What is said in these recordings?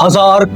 1000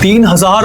3000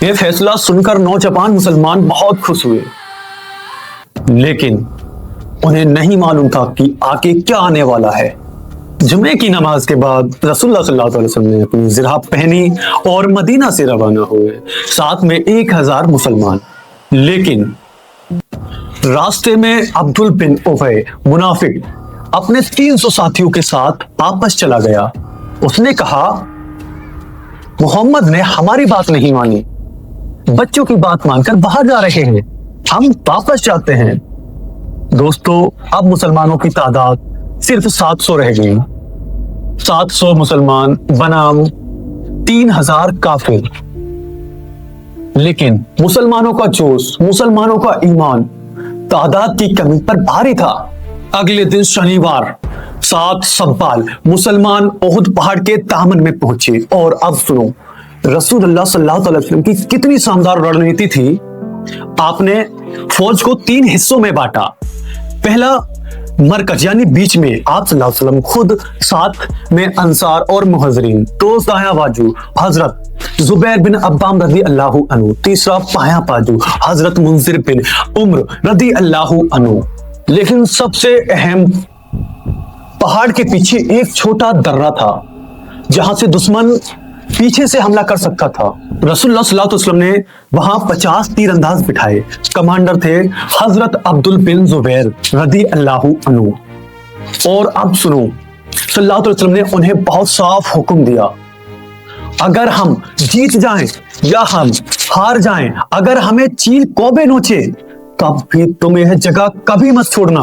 یہ فیصلہ سنکر نوجوان مسلمان بہت خوش ہوئے، لیکن انہیں نہیں معلوم تھا کہ آگے کیا آنے والا ہے۔ جمعے کی نماز کے بعد رسول اللہ صلی اللہ علیہ وسلم نے اپنی زراب پہنی اور مدینہ سے روانہ ہوئے، ساتھ میں 1000 مسلمان۔ لیکن راستے میں عبدل بن ابی منافق اپنے 300 ساتھیوں کے ساتھ واپس چلا گیا۔ اس نے کہا، محمد نے ہماری بات نہیں مانی، بچوں کی بات مان کر باہر جا رہے ہیں، ہم واپس جاتے ہیں۔ دوستو، اب مسلمانوں کی تعداد صرف 700 رہ گئی۔ 700 مسلمان بنام 3000 کافر۔ لیکن مسلمانوں کا جوش، مسلمانوں کا ایمان تعداد کی کمی پر بھاری تھا۔ اگلے دن شنیوار 7 شوال مسلمان احد پہاڑ کے دامن میں پہنچے۔ اور اب سنو رسول اللہ صلی اللہ علیہ وسلم کی کتنی شاندار رڑنیتی تھی۔ آپ نے فوج کو 3 حصوں میں بانٹا۔ پہلا مرکز یعنی بیچ میں آپ صلی اللہ علیہ وسلم خود، ساتھ میں انصار اور مہاجرین، تو دایاں بازو حضرت زبیر بن عوام رضی اللہ عنہ، تیسرا بایاں بازو حضرت منذر بن عمر رضی اللہ عنہ۔ لیکن سب سے اہم، پہاڑ کے پیچھے ایک چھوٹا درہ تھا جہاں سے دشمن پیچھے سے حملہ کر سکتا تھا۔ رسول اللہ صلی اللہ علیہ وسلم نے وہاں 50 تیر انداز بٹھائے۔ کمانڈر تھے حضرت عبدل بن زبیر رضی اللہ عنہ۔ اور اب سنو، صلی اللہ علیہ وسلم نے انہیں بہت صاف حکم دیا، اگر ہم جیت جائیں یا ہم ہار جائیں، اگر ہمیں چیل کوبے نوچے، تب بھی تم یہ جگہ کبھی مت چھوڑنا۔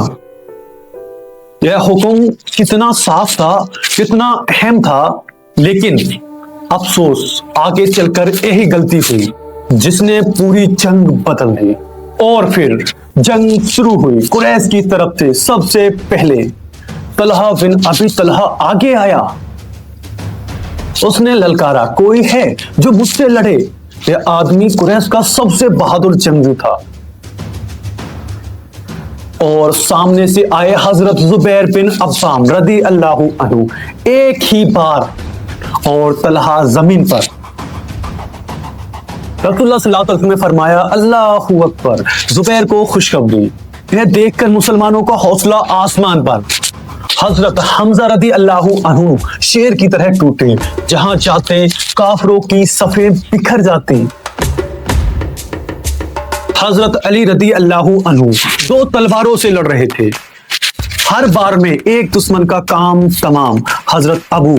یہ حکم کتنا صاف تھا، کتنا اہم تھا، لیکن افسوس آگے چل کر یہی غلطی ہوئی جس نے پوری جنگ بدل دی۔ اور پھر جنگ شروع ہوئی۔ قریش کی طرف سے سب سے پہلے طلحہ بن ابی طلحہ آگے آیا۔ اس نے للکارا، کوئی ہے جو مجھ سے لڑے؟ یہ آدمی قریش کا سب سے بہادر جنگجو تھا۔ اور سامنے سے آئے حضرت زبیر بن عوام رضی اللہ عنہ، ایک ہی بار، اور طلحہ زمین پر۔ رسول اللہ صلی اللہ علیہ وسلم نے فرمایا، اللہ اکبر۔ زبیر کو خوشخبری، یہ دیکھ کر مسلمانوں کا حوصلہ آسمان پر۔ حضرت حمزہ رضی اللہ عنہ شیر کی طرح ٹوٹے، جہاں جاتے کافروں کی صفیں بکھر جاتی۔ حضرت علی رضی اللہ عنہ 2 تلواروں سے لڑ رہے تھے، ہر بار میں ایک دشمن کا کام تمام۔ حضرت ابو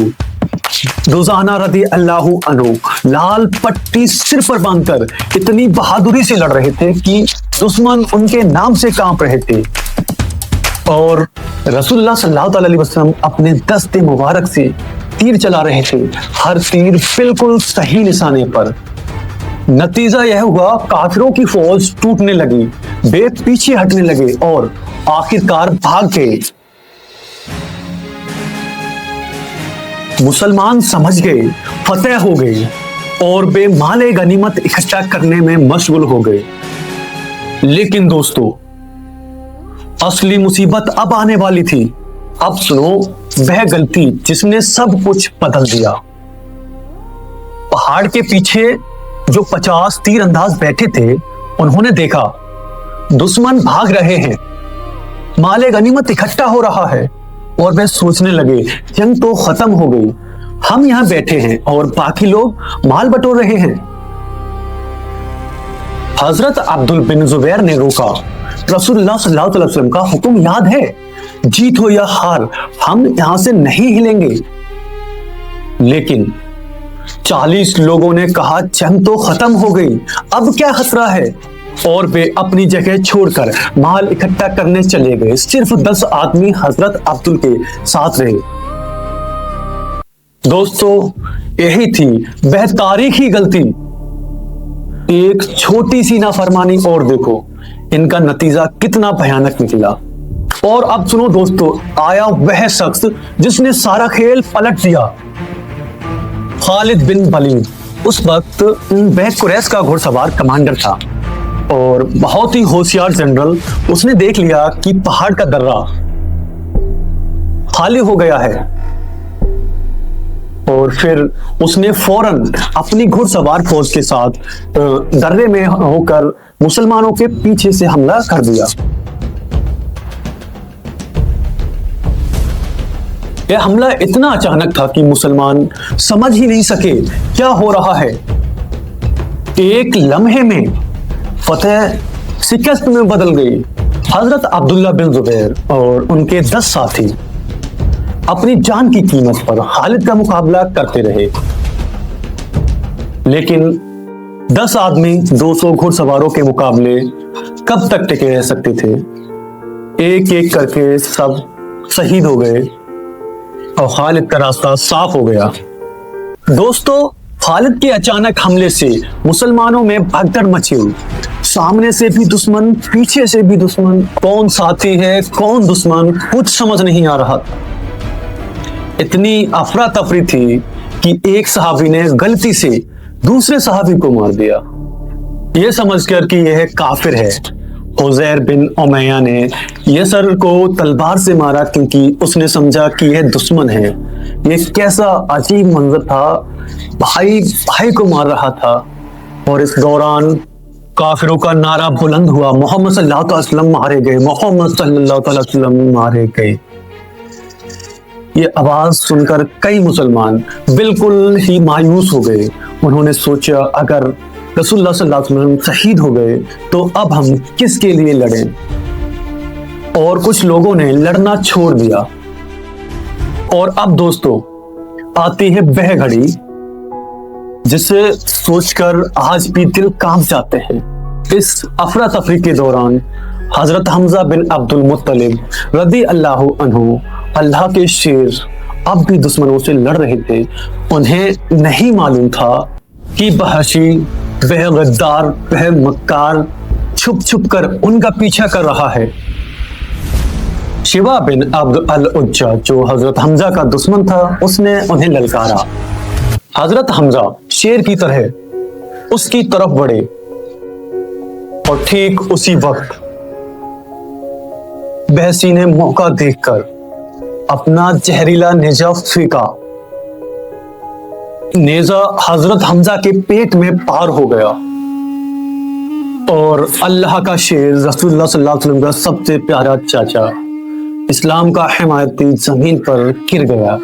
دجانہ رضی اللہ عنہ لال پٹی سر پر باندھ کر اتنی بہادری سے لڑ رہے تھے کہ دشمن ان کے نام سے کانپ رہے تھے۔ اور رسول اللہ صلی اللہ علیہ وسلم اپنے دست مبارک سے تیر چلا رہے تھے، ہر تیر بالکل صحیح نشانے پر۔ نتیجہ یہ ہوا، کافروں کی فوج ٹوٹنے لگی، بے پیچھے ہٹنے لگے اور آخرکار بھاگ گئے۔ مسلمان سمجھ گئے فتح ہو گئی اور بے مال غنیمت اکٹھا کرنے میں مشغول ہو گئے۔ لیکن دوستو، اصلی مصیبت اب آنے والی تھی۔ اب سنو وہ غلطی جس نے سب کچھ بدل دیا۔ پہاڑ کے پیچھے جو 50 تیر انداز بیٹھے تھے، انہوں نے دیکھا دشمن بھاگ رہے ہیں، مال غنیمت اکٹھا ہو رہا ہے، اور وہ سوچنے لگے جنگ تو ختم ہو گئی، ہم یہاں بیٹھے ہیں اور باقی لوگ مال بٹور رہے ہیں۔ حضرت عبدل بن زبیر نے روکا، رسول اللہ صلی اللہ علیہ وسلم کا حکم یاد ہے، جیت ہو یا ہار ہم یہاں سے نہیں ہلیں گے۔ لیکن 40 لوگوں نے کہا جنگ تو ختم ہو گئی، اب کیا خطرہ ہے، اور وہ اپنی جگہ چھوڑ کر مال اکٹھا کرنے چلے گئے۔ صرف 10 آدمی حضرت عبدل کے ساتھ رہے۔ دوستو، یہی تھی وہ تاریخی غلطی، ایک چھوٹی سی نافرمانی، اور دیکھو ان کا نتیجہ کتنا بھیانک نکلا۔ اور اب سنو دوستو، آیا وہ شخص جس نے سارا کھیل پلٹ دیا، خالد بن ولید۔ اس وقت وہ قریش کا گھڑ سوار کمانڈر تھا اور بہت ہی ہوشیار جنرل۔ اس نے دیکھ لیا کہ پہاڑ کا درہ خالی ہو گیا ہے، اور پھر اس نے فوراً اپنی گھڑ سوار فوج کے ساتھ درے میں ہو کر مسلمانوں کے پیچھے سے حملہ کر دیا۔ یہ حملہ اتنا اچانک تھا کہ مسلمان سمجھ ہی نہیں سکے کیا ہو رہا ہے۔ ایک لمحے میں فتح شکست میں بدل گئی۔ حضرت عبداللہ بن زبیر اور ان کے 10 ساتھی اپنی جان کی قیمت پر خالد کا مقابلہ کرتے رہے، لیکن 10 آدمی 200 گھڑ سواروں کے مقابلے کب تک ٹکے رہ سکتے تھے؟ ایک ایک کر کے سب شہید ہو گئے اور خالد کا راستہ صاف ہو گیا۔ دوستو، خالد کے اچانک حملے سے مسلمانوں میں بھگدڑ مچی۔ سامنے سے بھی دشمن، پیچھے سے بھی دشمن، کون ساتھی ہے کون دشمن کچھ سمجھ نہیں آ رہا۔ اتنی افراتفری تھی کہ ایک صحابی نے غلطی سے دوسرے صحابی کو مار دیا، یہ سمجھ کر کہ یہ کافر ہے۔ حذیر بن امیہ نے یسر کو تلوار سے مارا کیونکہ اس نے سمجھا کہ یہ دشمن ہے۔ یہ کیسا عجیب منظر تھا، بھائی بھائی کو مار رہا تھا، اور اس دوران کافروں کا نعرہ بلند ہوا، محمد صلی اللہ علیہ وسلم مارے گئے، محمد صلی اللہ علیہ وسلم مارے گئے۔ یہ آواز سن کر کئی مسلمان بالکل ہی مایوس ہو گئے۔ انہوں نے سوچا اگر رسول اللہ صلی اللہ علیہ وسلم شہید ہو گئے تو اب ہم کس کے لیے لڑیں؟ اور کچھ لوگوں نے لڑنا چھوڑ دیا۔ اور اب دوستو آتی ہے وہ گھڑی جسے سوچ کر آج بھی دل کانپ جاتے ہیں۔ اس افراتفری کے دوران حضرت حمزہ بن عبد المطلب رضی اللہ عنہ، اللہ کے شیر، اب بھی دشمنوں سے لڑ رہے تھے۔ انہیں نہیں معلوم تھا کہ وحشی، وہ غدار، وہ مکار چھپ چھپ کر ان کا پیچھا کر رہا ہے۔ شیوا بن عبد العجہ جو حضرت حمزہ کا دشمن تھا، اس نے انہیں للکارا۔ حضرت حمزہ شیر کی طرح اس کی طرف بڑھے، اور ٹھیک اسی وقت بحثی نے موقع دیکھ کر اپنا زہریلا نیزہ پھینکا۔ نیزہ حضرت حمزہ کے پیٹ میں پار ہو گیا، اور اللہ کا شیر، رسول اللہ صلی اللہ علیہ وسلم کا سب سے پیارا چاچا، اسلام کا حمایتی، زمین پر گر گیا۔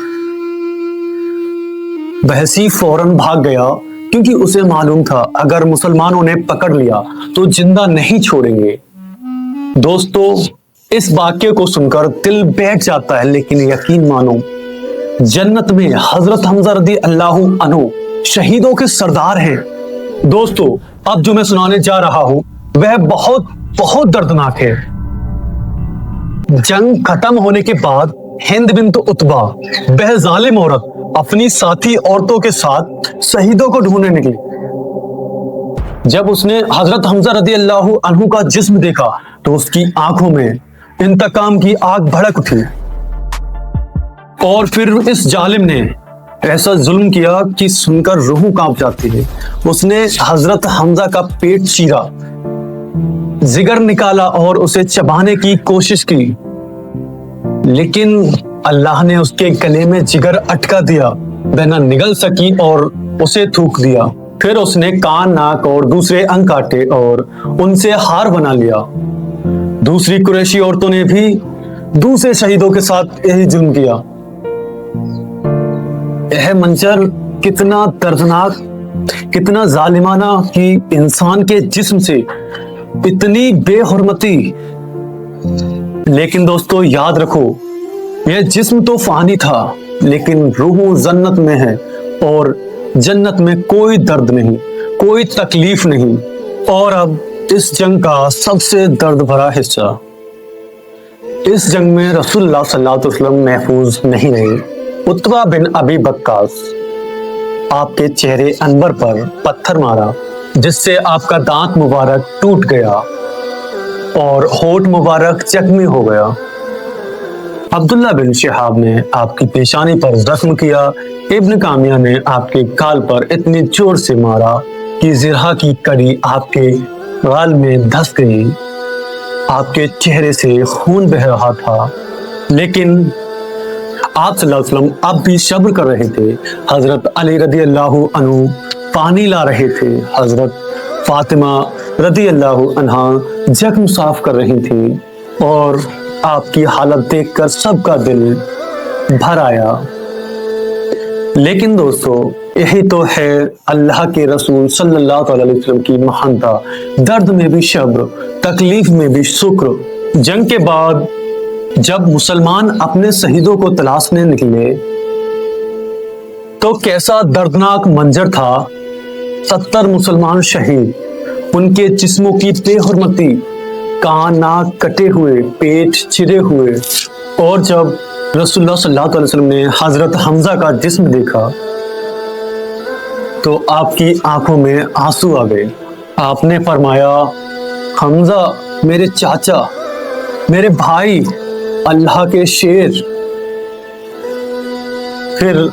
بحثی فوراً بھاگ گیا کیونکہ اسے معلوم تھا اگر مسلمانوں نے پکڑ لیا تو زندہ نہیں چھوڑیں گے۔ دوستو، اس واقعے کو سن کر دل بیٹھ جاتا ہے، لیکن یقین مانو جنت میں حضرت حمزہ رضی اللہ عنہ شہیدوں کے سردار ہیں۔ دوستو، اب جو میں سنانے جا رہا ہوں وہ بہت بہت دردناک ہے۔ جنگ ختم ہونے کے بعد ہند بنت عتبہ، وہ ظالم عورت، اپنی ساتھی عورتوں کے ساتھ شہیدوں کو ڈھونڈنے نکلی۔ جب اس نے حضرت حمزہ رضی اللہ عنہ کا جسم دیکھا تو اس کی آنکھوں میں انتقام کی آگ بھڑک اٹھی، اور پھر اس ظالم نے ایسا ظلم کیا کہ سن کر روح کانپ جاتی ہے۔ اس نے حضرت حمزہ کا پیٹ چیرا، جگر نکالا اور اسے چبانے کی کوشش کی، لیکن اللہ نے اس کے گلے میں جگر اٹکا دیا، وہ نہ نگل سکی اور اسے تھوک دیا۔ پھر اس نے کان، ناک اور دوسرے انگ کاٹے اور ان سے ہار بنا لیا۔ دوسری قریشی عورتوں نے بھی دوسرے شہیدوں کے ساتھ یہی ظلم کیا۔ یہ منظر کتنا دردناک، کتنا ظالمانہ کہ انسان کے جسم سے اتنی بے حرمتی۔ لیکن دوستو یاد رکھو، یہ جسم تو فانی تھا، لیکن روح جنت میں ہے، اور جنت میں کوئی درد نہیں، کوئی تکلیف نہیں۔ اور اب اس جنگ کا سب سے درد بھرا حصہ، اس جنگ میں رسول اللہ صلی اللہ علیہ وسلم محفوظ نہیں رہے۔ عتبہ بن ابی وقاص آپ کے چہرے انور پر پتھر مارا، جس سے آپ کا دانت مبارک ٹوٹ گیا اور ہونٹ مبارک زخمی ہو گیا۔ عبداللہ بن شہاب نے آپ کی پیشانی پر زخم کیا۔ ابن کامیہ نے آپ کے گال پر اتنی زور سے مارا کہ زرہ کی کڑی آپ کے گال میں دھس گئی۔ آپ کے چہرے سے خون بہ رہا تھا، لیکن آپ صلی اللہ علیہ وسلم اب بھی صبر کر رہے تھے. حضرت علی رضی اللہ عنہ پانی لا رہے تھے. حضرت فاطمہ رضی اللہ عنہا زخم صاف کر رہی تھی اور آپ کی حالت دیکھ کر سب کا دل بھر آیا. لیکن دوستو یہی تو ہے اللہ کے رسول صلی اللہ علیہ وسلم کی محنت. درد میں بھی صبر، تکلیف میں بھی شکر. جنگ کے بعد جب مسلمان اپنے شہیدوں کو تلاشنے نکلے تو کیسا دردناک منظر تھا. 70 مسلمان شہید، ان کے جسموں کی بے حرمتی، کان ناک کٹے ہوئے، پیٹ چرے ہوئے. اور جب رسول اللہ صلی اللہ علیہ وسلم نے حضرت حمزہ کا جسم دیکھا تو آپ کی آنکھوں میں آنسو آ گئے. آپ نے فرمایا، حمزہ میرے چاچا، میرے بھائی، اللہ کے شیر. پھر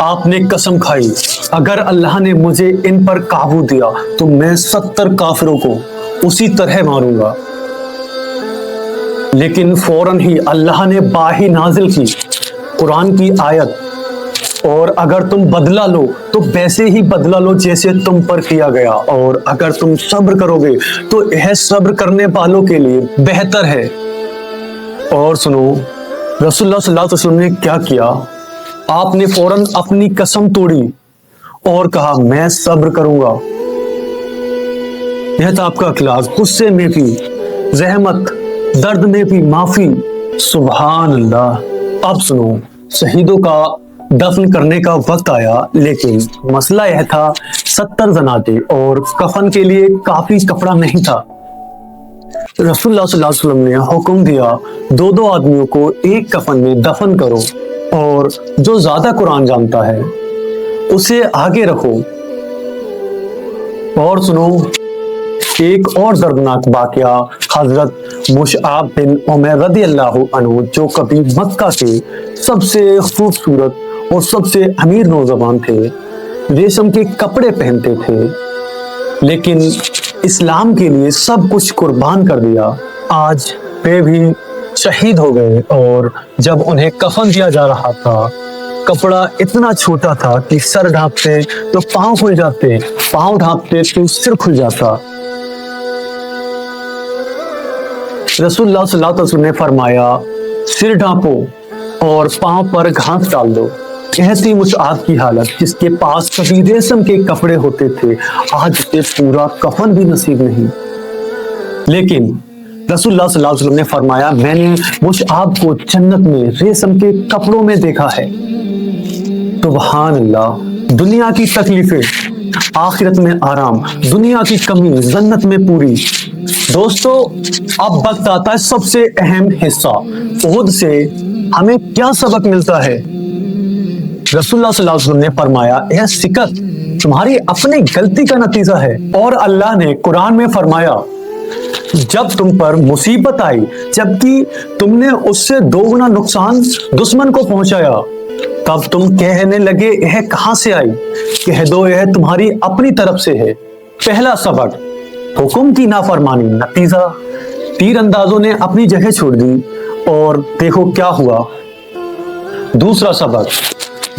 آپ نے قسم کھائی، اگر اللہ نے مجھے ان پر قابو دیا تو میں 70 کافروں کو اسی طرح ماروں گا. لیکن فوراً ہی اللہ نے باہی نازل کی قرآن کی آیت، اور اگر تم بدلہ لو تو ویسے ہی بدلہ لو جیسے تم پر کیا گیا، اور اگر تم صبر کرو گے تو یہ صبر کرنے والوں کے لیے بہتر ہے. اور سنو رسول اللہ صلی اللہ علیہ وسلم نے کیا کیا. آپ نے فوراً اپنی قسم توڑی اور کہا، میں صبر کروں گا. یہ تھا آپ کا اخلاق. غصے میں بھی رحمت، درد میں بھی معافی. سبحان اللہ. اب سنو، شہیدوں کا دفن کرنے کا وقت آیا، لیکن مسئلہ یہ تھا 70 جنازے اور کفن کے لیے کافی کپڑا نہیں تھا. رسول اللہ صلی اللہ علیہ وسلم نے حکم دیا، 2 آدمیوں کو ایک کفن میں دفن کرو اور جو زیادہ قرآن جانتا ہے اسے آگے رکھو. اور سنو ایک اور دردناک واقعہ. حضرت مصعب بن عمیر رضی اللہ عنہ، جو کبھی مکہ کے سب سے خوبصورت اور سب سے امیر نوجوان تھے، ریشم کے کپڑے پہنتے تھے، لیکن اسلام کے لیے سب کچھ قربان کر دیا. آج وہ بھی شہید ہو گئے. اور جب انہیں کفن دیا جا رہا تھا، کپڑا اتنا چھوٹا تھا کہ سر ڈھانپتے تو پاؤں کھل جاتے، پاؤں ڈھانپتے تو سر کھل جاتا. رسول اللہ صلی اللہ علیہ وسلم نے فرمایا، سر ڈھانپو اور پاؤں پر گھاس ڈال دو. یہ تھی مصعب کی حالت، جس کے پاس کبھی ریشم کے کپڑے ہوتے تھے، آج اسے پورا کفن بھی نصیب نہیں. لیکن رسول اللہ صلی اللہ علیہ وسلم نے فرمایا، میں نے مصعب کو جنت میں ریشم کے کپڑوں میں دیکھا ہے. سبحان اللہ. دنیا کی تکلیفیں، آخرت میں آرام، دنیا کی کمی، جنت میں پوری. دوستو اب وقت آتا ہے سب سے اہم حصہ. احد سے ہمیں کیا سبق ملتا ہے؟ رسول اللہ صلی اللہ علیہ وسلم نے فرمایا، یہ شکست تمہاری اپنی غلطی کا نتیجہ ہے. اور اللہ نے قرآن میں فرمایا، جب تم پر مصیبت آئی جبکہ تم نے اس سے 2 گنا نقصان دشمن کو پہنچایا، تب تم کہنے لگے یہ کہاں سے آئی؟ کہہ دو یہ تمہاری اپنی طرف سے ہے. پہلا سبق، حکم کی نافرمانی. نتیجہ، تیر اندازوں نے اپنی جگہ چھوڑ دی اور دیکھو کیا ہوا. دوسرا سبق،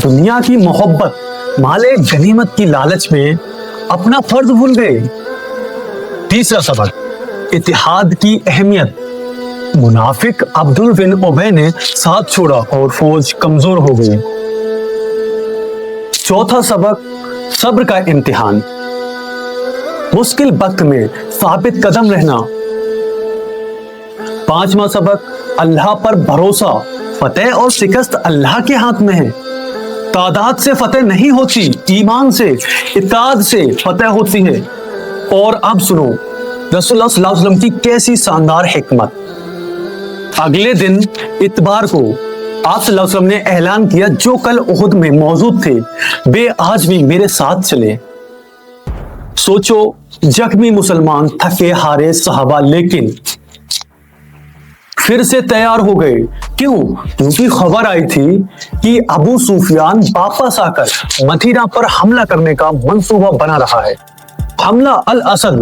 دنیا کی محبت، مال غنیمت کی لالچ میں اپنا فرض بھول گئے. تیسرا سبق، اتحاد کی اہمیت. منافق عبد بن ابی نے ساتھ چھوڑا اور فوج کمزور ہو گئی. چوتھا سبق، صبر کا امتحان. مشکل وقت میں ثابت قدم رہنا. پانچواں سبق، اللہ پر بھروسہ. فتح اور شکست اللہ کے ہاتھ میں ہے. تعداد سے فتح نہیں ہوتی، ایمان سے، اطاعت سے فتح ہوتی ہے. اور اب سنو رسول اللہ صلی اللہ علیہ وسلم کی کیسی شاندار حکمت. اگلے دن اتوار کو آپ صلی اللہ علیہ وسلم نے اعلان کیا، جو کل احد میں موجود تھے وہ آج بھی میرے ساتھ چلے. سوچو، زخمی مسلمان، تھکے ہارے صحابہ، لیکن پھر سے تیار ہو گئے. کیوں؟ کیونکہ خبر آئی تھی کہ ابو سفیان واپس آ کر مدینہ پر حملہ کرنے کا منصوبہ بنا رہا ہے. حملہ الاسد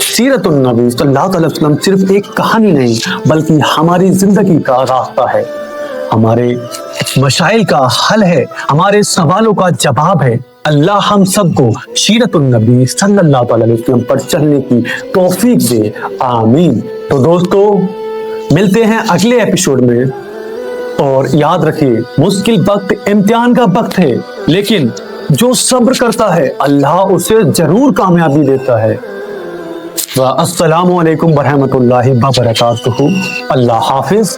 سیرت النبی صلی اللہ علیہ وسلم صرف ایک کہانی نہیں بلکہ ہماری زندگی کا راستہ ہے، ہمارے مشائل کا حل ہے، ہمارے سوالوں کا جواب ہے۔ اللہ ہم سب کو سیرت النبی صلی اللہ علیہ وسلم پر چلنے کی توفیق دے، آمین۔ تو دوستو ملتے ہیں اگلے ایپیسوڈ میں، اور یاد رکھیے مشکل وقت امتحان کا وقت ہے، لیکن جو صبر کرتا ہے اللہ اسے ضرور کامیابی دیتا ہے۔ السلام علیکم ورحمۃ اللہ وبرکاتہ۔ اللہ حافظ۔